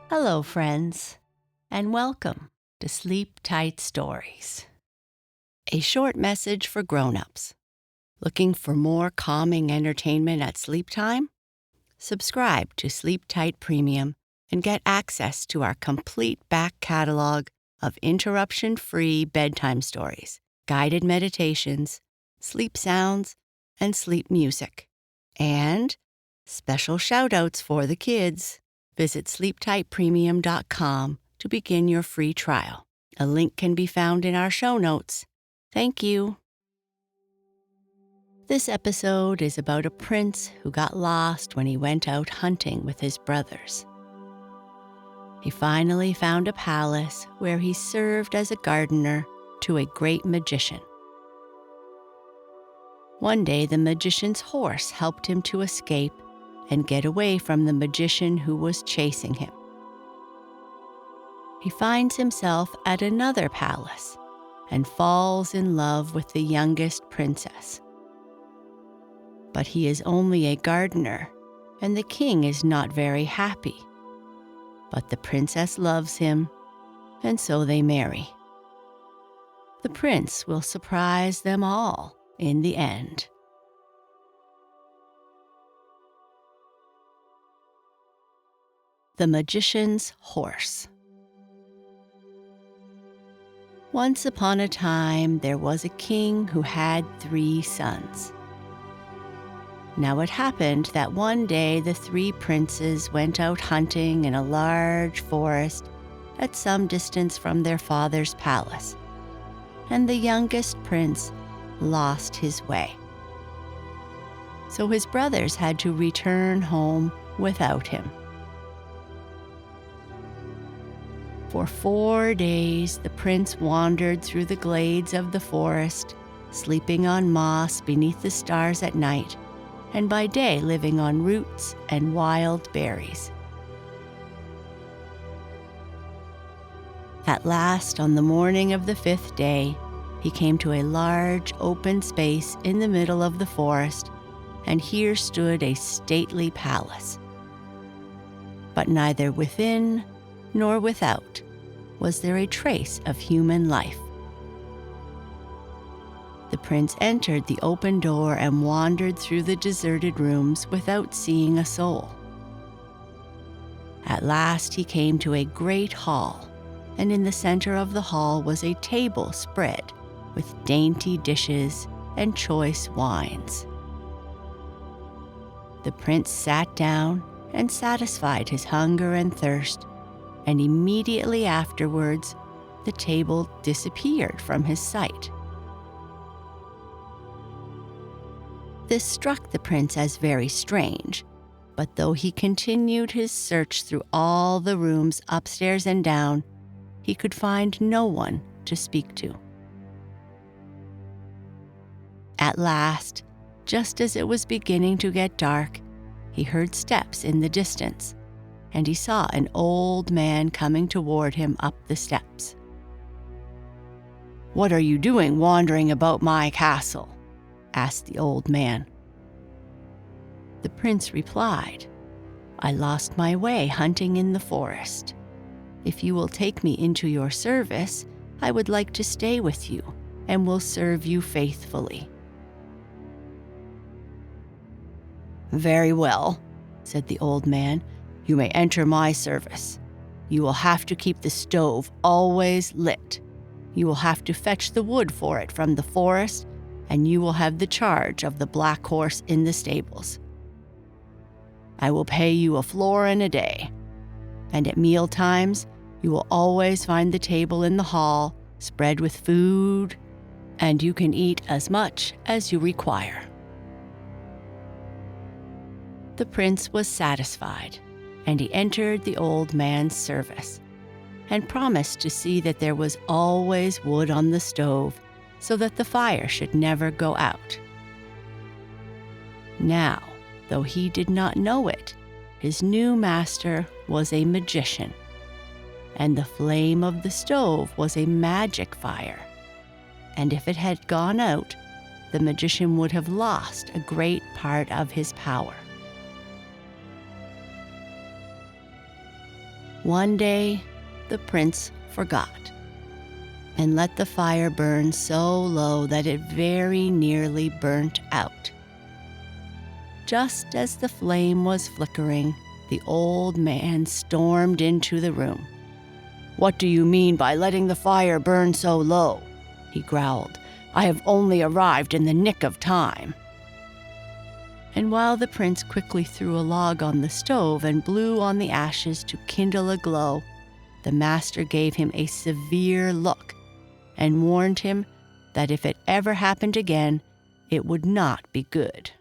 Hello, friends, and welcome to Sleep Tight Stories. A short message for grown-ups. Looking for more calming entertainment at sleep time? Subscribe to Sleep Tight Premium and get access to our complete back catalog of interruption-free bedtime stories, guided meditations, sleep sounds, and sleep music. And special shout-outs for the kids. Visit sleeptightpremium.com to begin your free trial. A link can be found in our show notes. Thank you. This episode is about a prince who got lost when he went out hunting with his brothers. He finally found a palace where he served as a gardener to a great magician. One day, the magician's horse helped him to escape and get away from the magician who was chasing him. He finds himself at another palace and falls in love with the youngest princess. But he is only a gardener, and the king is not very happy. But the princess loves him, and so they marry. The prince will surprise them all in the end. The Magician's Horse. Once upon a time, there was a king who had 3 sons. Now it happened that one day the 3 princes went out hunting in a large forest at some distance from their father's palace, and the youngest prince lost his way. So his brothers had to return home without him. For 4 days, the prince wandered through the glades of the forest, sleeping on moss beneath the stars at night, and by day living on roots and wild berries. At last, on the morning of the 5th day, he came to a large open space in the middle of the forest, and here stood a stately palace. But neither within nor without was there a trace of human life. The prince entered the open door and wandered through the deserted rooms without seeing a soul. At last he came to a great hall, and in the center of the hall was a table spread with dainty dishes and choice wines. The prince sat down and satisfied his hunger and thirst, and immediately afterwards, the table disappeared from his sight. This struck the prince as very strange, but though he continued his search through all the rooms upstairs and down, he could find no one to speak to. At last, just as it was beginning to get dark, he heard steps in the distance, and he saw an old man coming toward him up the steps. "What are you doing wandering about my castle?" asked the old man. The prince replied, "I lost my way hunting in the forest. If you will take me into your service, I would like to stay with you and will serve you faithfully." "Very well," said the old man. "You may enter my service. You will have to keep the stove always lit. You will have to fetch the wood for it from the forest, and you will have the charge of the black horse in the stables. I will pay you a florin a day, and at meal times you will always find the table in the hall spread with food, and you can eat as much as you require." The prince was satisfied, and he entered the old man's service, and promised to see that there was always wood on the stove so that the fire should never go out. Now, though he did not know it, his new master was a magician, and the flame of the stove was a magic fire, and if it had gone out, the magician would have lost a great part of his power. One day, the prince forgot and let the fire burn so low that it very nearly burnt out. Just as the flame was flickering, the old man stormed into the room. "What do you mean by letting the fire burn so low?" he growled. "I have only arrived in the nick of time." And while the prince quickly threw a log on the stove and blew on the ashes to kindle a glow, the master gave him a severe look and warned him that if it ever happened again, it would not be good.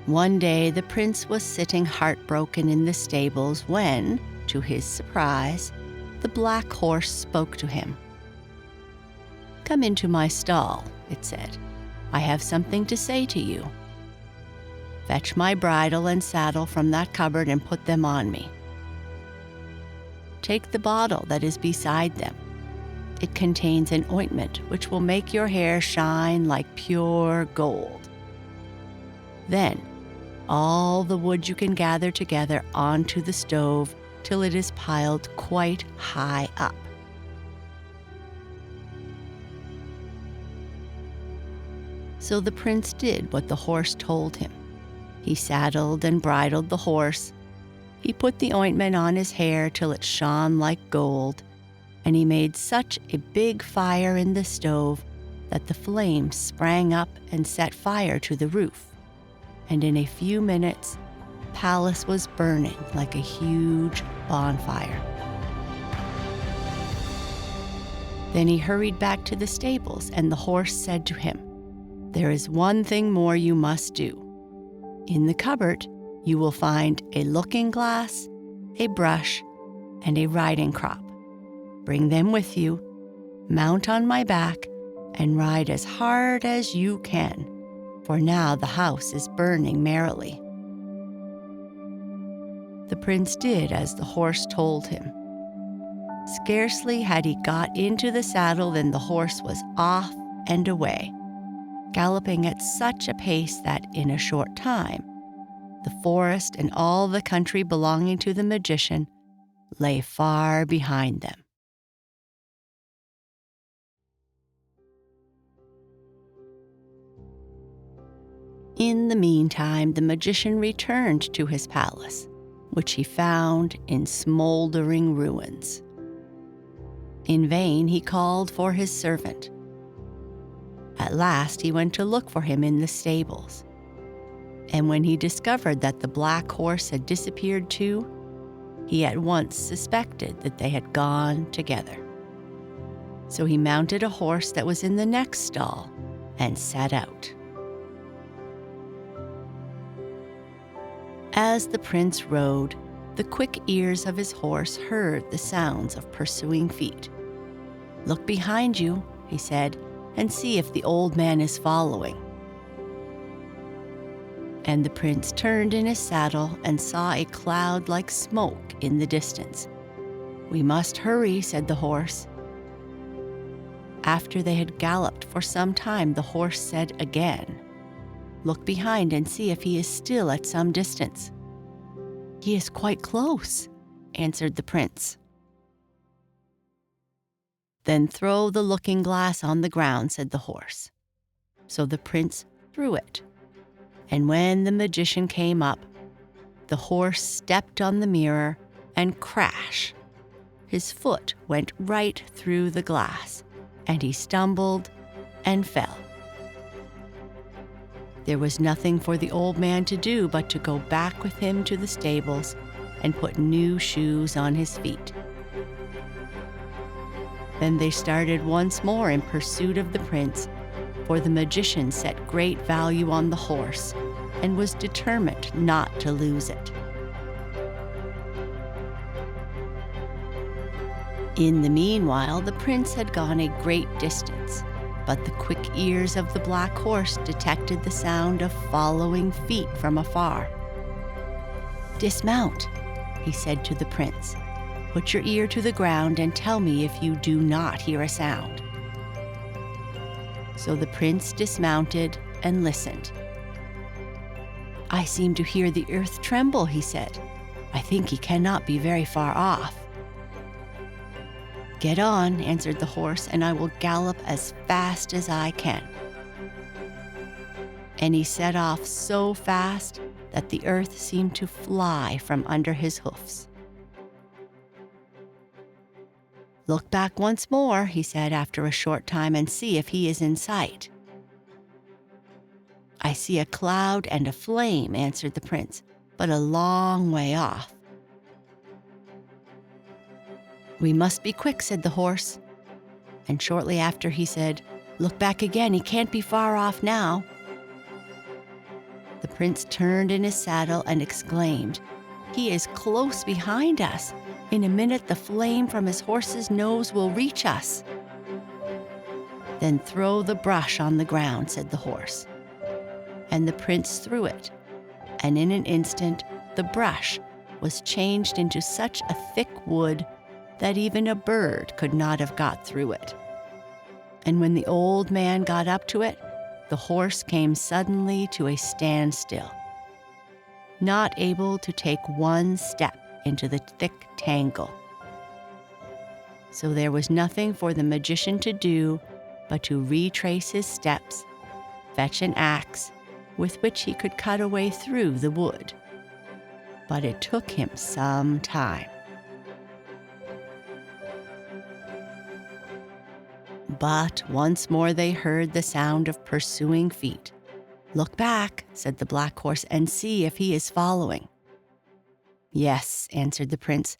One day, the prince was sitting heartbroken in the stables when, to his surprise, the black horse spoke to him. "Come into my stall," it said. "I have something to say to you. Fetch my bridle and saddle from that cupboard and put them on me. Take the bottle that is beside them. It contains an ointment which will make your hair shine like pure gold. Then, all the wood you can gather together onto the stove till it is piled quite high up. So the prince did what the horse told him. He saddled and bridled the horse. He put the ointment on his hair till it shone like gold, and he made such a big fire in the stove that the flames sprang up and set fire to the roof. And in a few minutes, the palace was burning like a huge bonfire. Then he hurried back to the stables, and the horse said to him, "There is one thing more you must do. In the cupboard, you will find a looking glass, a brush, and a riding crop. Bring them with you, mount on my back, and ride as hard as you can, for now the house is burning merrily." The prince did as the horse told him. Scarcely had he got into the saddle than the horse was off and away, galloping at such a pace that in a short time, the forest and all the country belonging to the magician lay far behind them. In the meantime, the magician returned to his palace, which he found in smoldering ruins. In vain he called for his servant. At last he went to look for him in the stables. And when he discovered that the black horse had disappeared too, he at once suspected that they had gone together. So he mounted a horse that was in the next stall and set out. As the prince rode, the quick ears of his horse heard the sounds of pursuing feet. "Look behind you," he said, "and see if the old man is following." And the prince turned in his saddle and saw a cloud like smoke in the distance. "We must hurry," said the horse. After they had galloped for some time, the horse said again, "Look behind and see if he is still at some distance." "He is quite close," answered the prince. "Then throw the looking-glass on the ground," said the horse. So the prince threw it. And when the magician came up, the horse stepped on the mirror and crash! His foot went right through the glass, and he stumbled and fell. There was nothing for the old man to do but to go back with him to the stables and put new shoes on his feet. Then they started once more in pursuit of the prince, for the magician set great value on the horse and was determined not to lose it. In the meanwhile, the prince had gone a great distance, but the quick ears of the black horse detected the sound of following feet from afar. "Dismount," he said to the prince. "Put your ear to the ground and tell me if you do not hear a sound." So the prince dismounted and listened. "I seem to hear the earth tremble," he said. "I think he cannot be very far off." "Get on," answered the horse, "and I will gallop as fast as I can." And he set off so fast that the earth seemed to fly from under his hoofs. "Look back once more," he said after a short time, "and see if he is in sight." "I see a cloud and a flame," answered the prince, "but a long way off." "We must be quick," said the horse. And shortly after he said, "Look back again, he can't be far off now." The prince turned in his saddle and exclaimed, "He is close behind us. In a minute the flame from his horse's nose will reach us." "Then throw the brush on the ground," said the horse. And the prince threw it, and in an instant the brush was changed into such a thick wood that even a bird could not have got through it. And when the old man got up to it, the horse came suddenly to a standstill, not able to take one step into the thick tangle. So there was nothing for the magician to do but to retrace his steps, fetch an axe with which he could cut a way through the wood. But it took him some time. But once more they heard the sound of pursuing feet. "Look back," said the black horse, "and see if he is following." "Yes," answered the prince,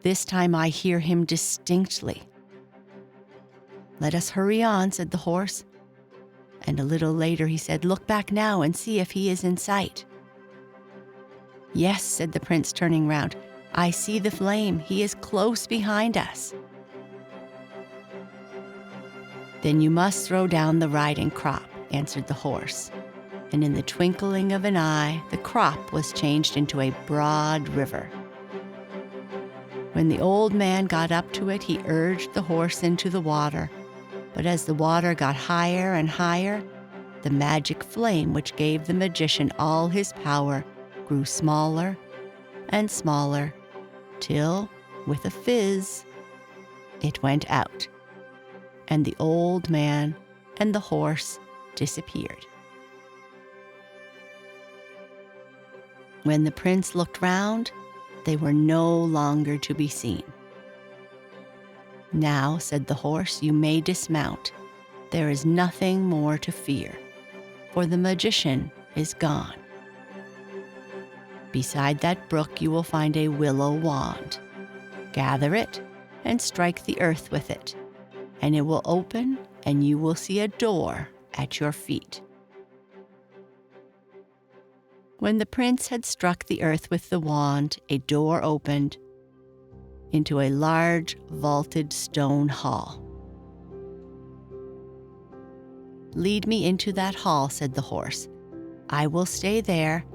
"this time I hear him distinctly." "Let us hurry on," said the horse. And a little later he said, "Look back now and see if he is in sight." "Yes," said the prince, turning round, "I see the flame. He is close behind us." "Then you must throw down the riding crop," answered the horse. And in the twinkling of an eye, the crop was changed into a broad river. When the old man got up to it, he urged the horse into the water. But as the water got higher and higher, the magic flame which gave the magician all his power grew smaller and smaller, till, with a fizz, it went out, and the old man and the horse disappeared. When the prince looked round, they were no longer to be seen. "Now," said the horse, "you may dismount. There is nothing more to fear, for the magician is gone. Beside that brook you will find a willow wand. Gather it and strike the earth with it, and it will open, and you will see a door at your feet." When the prince had struck the earth with the wand, a door opened into a large vaulted stone hall. "Lead me into that hall," said the horse. "I will stay there,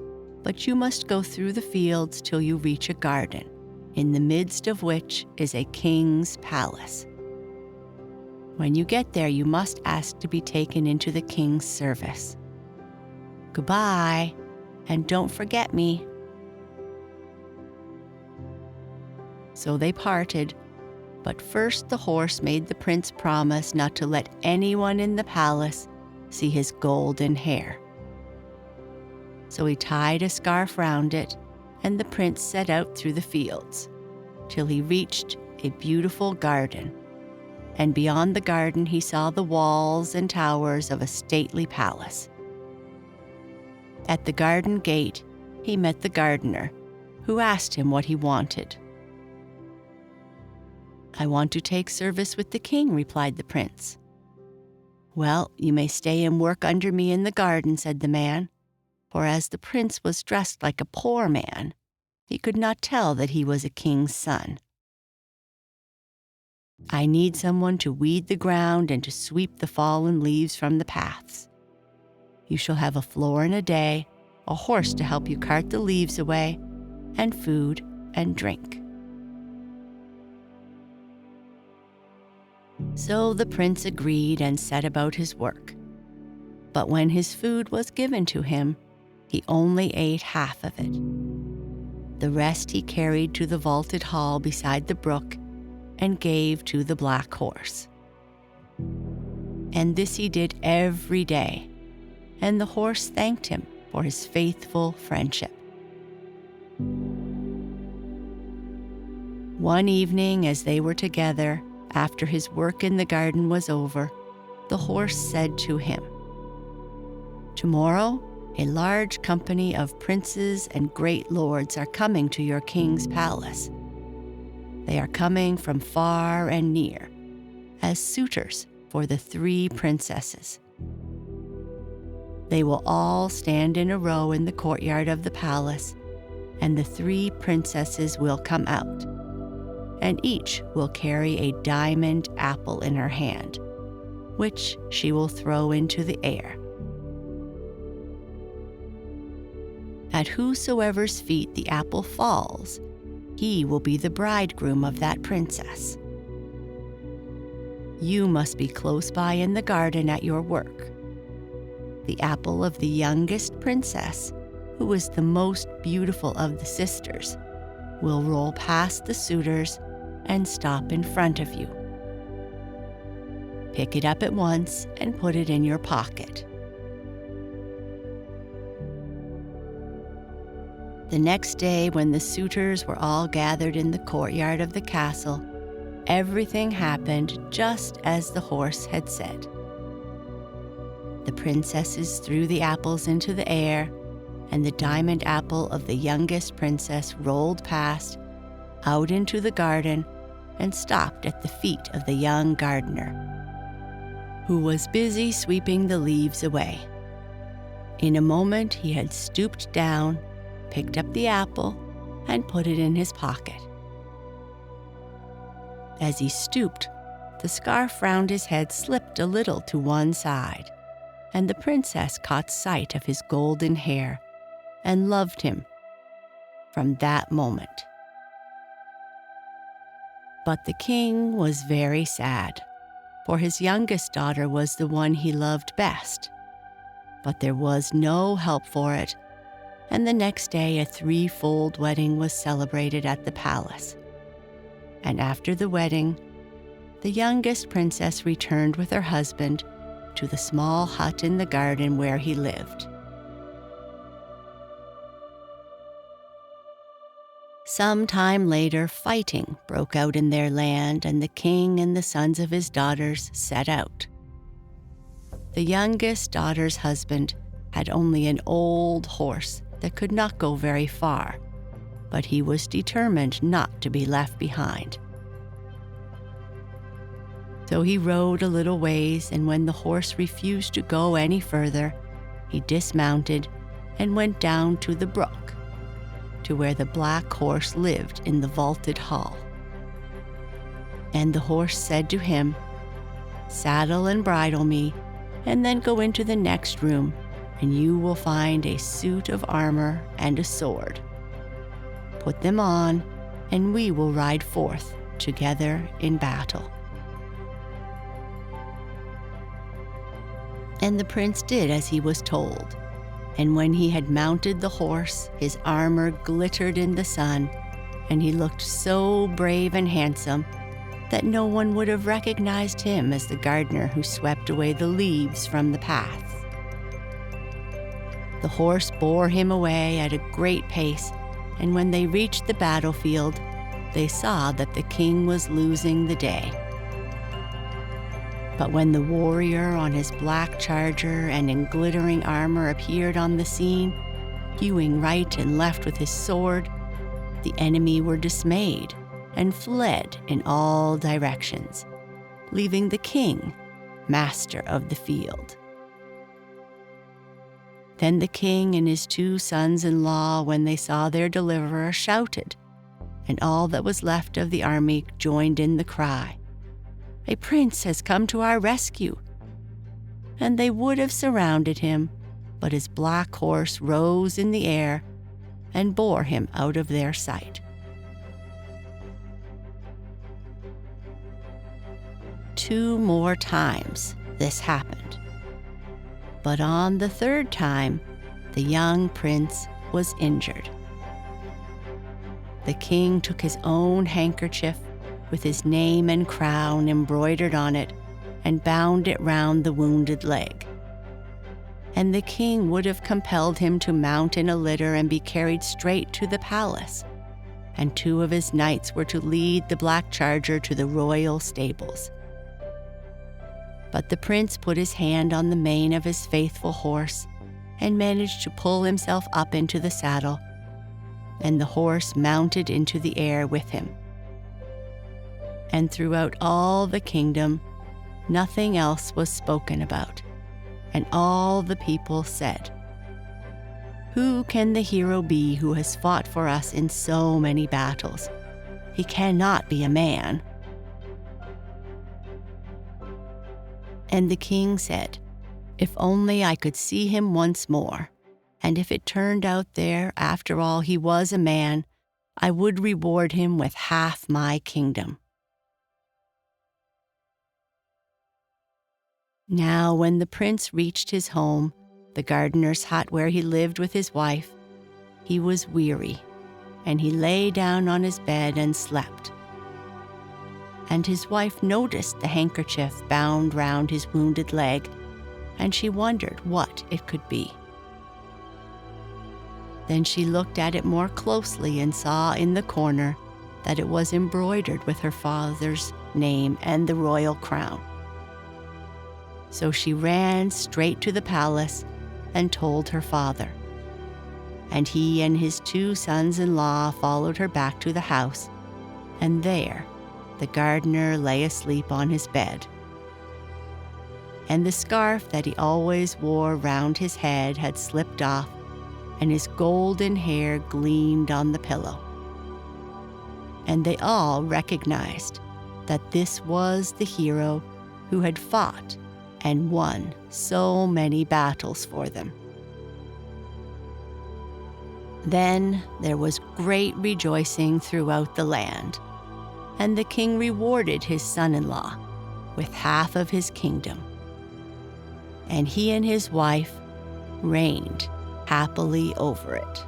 but you must go through the fields till you reach a garden, in the midst of which is a king's palace. When you get there, you must ask to be taken into the king's service. Goodbye, and don't forget me." So they parted, but first the horse made the prince promise not to let anyone in the palace see his golden hair. So he tied a scarf round it, and the prince set out through the fields, till he reached a beautiful garden, and beyond the garden he saw the walls and towers of a stately palace. At the garden gate he met the gardener, who asked him what he wanted. "I want to take service with the king," replied the prince. "Well, you may stay and work under me in the garden," said the man, for as the prince was dressed like a poor man, he could not tell that he was a king's son. "I need someone to weed the ground and to sweep the fallen leaves from the paths. You shall have a florin a day, a horse to help you cart the leaves away, and food and drink." So the prince agreed and set about his work. But when his food was given to him, he only ate half of it. The rest he carried to the vaulted hall beside the brook and gave to the black horse. And this he did every day, and the horse thanked him for his faithful friendship. One evening, as they were together, after his work in the garden was over, the horse said to him, "Tomorrow, a large company of princes and great lords are coming to your king's palace. They are coming from far and near, as suitors for the 3 princesses. They will all stand in a row in the courtyard of the palace, and the 3 princesses will come out, and each will carry a diamond apple in her hand, which she will throw into the air. At whosoever's feet the apple falls, he will be the bridegroom of that princess. You must be close by in the garden at your work. The apple of the youngest princess, who is the most beautiful of the sisters, will roll past the suitors and stop in front of you. Pick it up at once and put it in your pocket. The next day, when the suitors were all gathered in the courtyard of the castle, everything happened just as the horse had said. The princesses threw the apples into the air, and the diamond apple of the youngest princess rolled past, out into the garden, and stopped at the feet of the young gardener, who was busy sweeping the leaves away. In a moment he had stooped down, picked up the apple, and put it in his pocket. As he stooped, the scarf round his head slipped a little to one side, and the princess caught sight of his golden hair and loved him from that moment. But the king was very sad, for his youngest daughter was the one he loved best. But there was no help for it, and the next day a 3-fold wedding was celebrated at the palace. And after the wedding, the youngest princess returned with her husband to the small hut in the garden where he lived. Some time later, fighting broke out in their land, and the king and the sons of his daughters set out. The youngest daughter's husband had only an old horse that could not go very far, but he was determined not to be left behind. So he rode a little ways, and when the horse refused to go any further, he dismounted and went down to the brook, to where the black horse lived in the vaulted hall. And the horse said to him, "Saddle and bridle me, and then go into the next room, and you will find a suit of armor and a sword. Put them on, and we will ride forth together in battle." And the prince did as he was told, and when he had mounted the horse, his armor glittered in the sun, and he looked so brave and handsome that no one would have recognized him as the gardener who swept away the leaves from the paths. The horse bore him away at a great pace, and when they reached the battlefield, they saw that the king was losing the day. But when the warrior on his black charger and in glittering armor appeared on the scene, hewing right and left with his sword, the enemy were dismayed and fled in all directions, leaving the king master of the field. Then the king and his 2 sons-in-law, when they saw their deliverer, shouted, and all that was left of the army joined in the cry, "A prince has come to our rescue!" And they would have surrounded him, but his black horse rose in the air and bore him out of their sight. 2 more times this happened. But on the 3rd time, the young prince was injured. The king took his own handkerchief with his name and crown embroidered on it and bound it round the wounded leg. And the king would have compelled him to mount in a litter and be carried straight to the palace, and 2 of his knights were to lead the black charger to the royal stables. But the prince put his hand on the mane of his faithful horse and managed to pull himself up into the saddle, and the horse mounted into the air with him. And throughout all the kingdom, nothing else was spoken about, and all the people said, "Who can the hero be who has fought for us in so many battles? He cannot be a man." And the king said, "If only I could see him once more, and if it turned out there, after all, he was a man, I would reward him with half my kingdom." Now, when the prince reached his home, the gardener's hut where he lived with his wife, he was weary, and he lay down on his bed and slept. And his wife noticed the handkerchief bound round his wounded leg, and she wondered what it could be. Then she looked at it more closely and saw in the corner that it was embroidered with her father's name and the royal crown. So she ran straight to the palace and told her father. And he and his 2 sons-in-law followed her back to the house, and there the gardener lay asleep on his bed. And the scarf that he always wore round his head had slipped off, and his golden hair gleamed on the pillow. And they all recognized that this was the hero who had fought and won so many battles for them. Then there was great rejoicing throughout the land, and the king rewarded his son-in-law with half of his kingdom. And he and his wife reigned happily over it.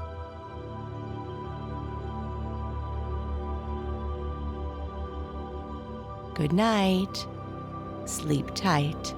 Good night. Sleep tight.